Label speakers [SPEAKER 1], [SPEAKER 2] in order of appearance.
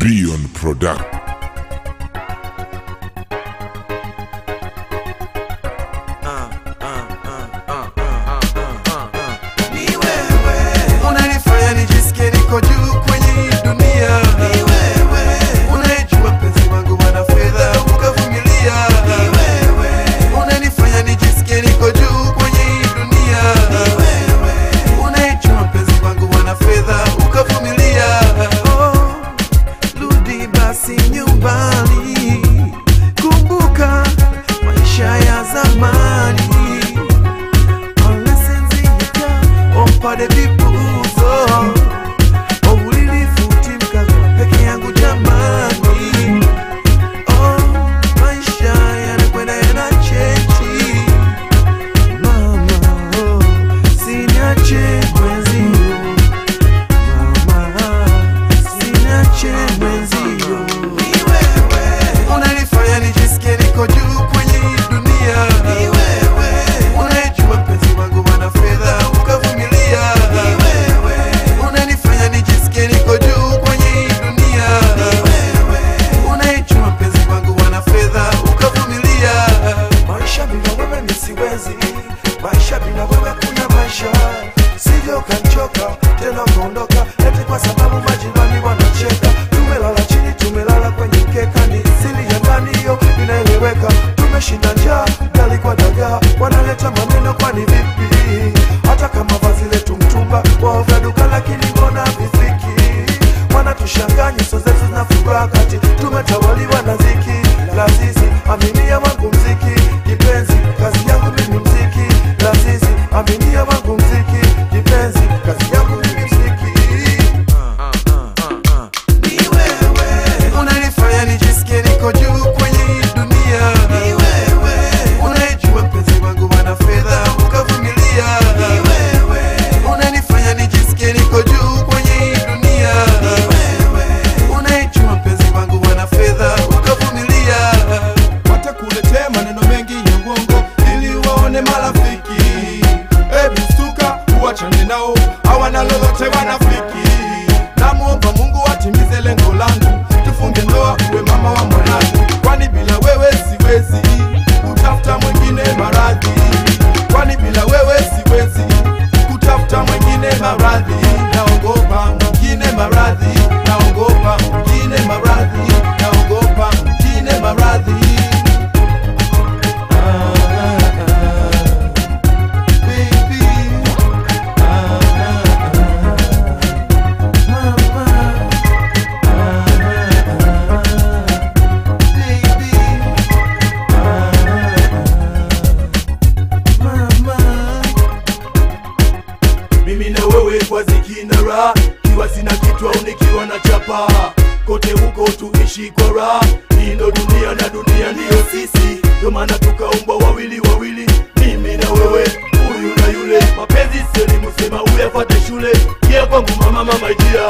[SPEAKER 1] Beyond Product.
[SPEAKER 2] Ni wewe unanifanya nijisikie niko juu kwenye hii dunia. Ni wewe unayejua penzi wangu wana fedha ukavumilia. Ni wewe unanifanya nijisikie niko juu kwenye hii dunia. Ni wewe unayejua penzi wangu wana fedha ukavumilia. Oh, rudi basi nyumbani, kumbuka maisha ya zamani. Pade vipuzo ulilifuti mkazo peke yangu jamani. Oh, maisha yanakwenda yanachenji mama. Oh, siniache mwenzio mama, siniache mwenzio. Ni wewe unanifanya nijisikie niko juu kwenye hii dunia. Ni wewe unayejua penzi wangu wana fedha ukavumilia. Maisha bila wewe kuna maisha, sivyo ukanchoka tena ukaondoka eti kwa sababu majirani wanacheka. Tumelala chini, tumelala kwenye mkeka, ni siri ya ndani hiyo inaeleweka. Tumeshinda njaa, gali kwa dagaa, wanaleta maneno kwani vipi? Hata kama vazi letu mtumba, wao vya duka lakini mbona vifiki? Wanatushanganya, nyuso zetu zinafuraha kati tumetawaliwa na ziki. Lazizi, aminia wangu mziki, kipenzi, kazi yangu mimi mziki. Lazizi, aminia wangu mziki, kipenzi, kazi yangu mimi mziki. Ni wewe unanifanya nijisikie niko juu kwenye hii dunia. Ni wewe unayejua penzi wangu wana fedha ukavumilia. Ni wewe unanifanya nijisikie niko juu kwenye hii dunia. Ni wewe unayejua penzi wangu wana fedha ukavumilia. Watakuletea maneno mengi ya uongo ili waone marafiki. Ebi stuka uachane nao, hawana lolote wanafiki. Namuomba Mungu atimize lengo langu, tufunge ndoa uwe mama wa mwanangu. Kwani bila wewe siwezi kutafuta mwingine maradhi. Kwani bila wewe siwezi kutafuta mwingine maradhi. Naogopa mwingine maradhi, naogopa mwingine maradhi, naogopa mwingine maradhi. Mimi na wewe kwa ziki na raha, kiwa sina kitu au nikiwa na chapa, kote huko tuishi kwa raha. Hii ndo dunia na dunia ndiyo sisi, ndio maana tukaumbwa wawili wawili, mimi na wewe, huyu na yule. Mapenzi sio ni musema uyafuate shule, kia kwangu mama mama jia.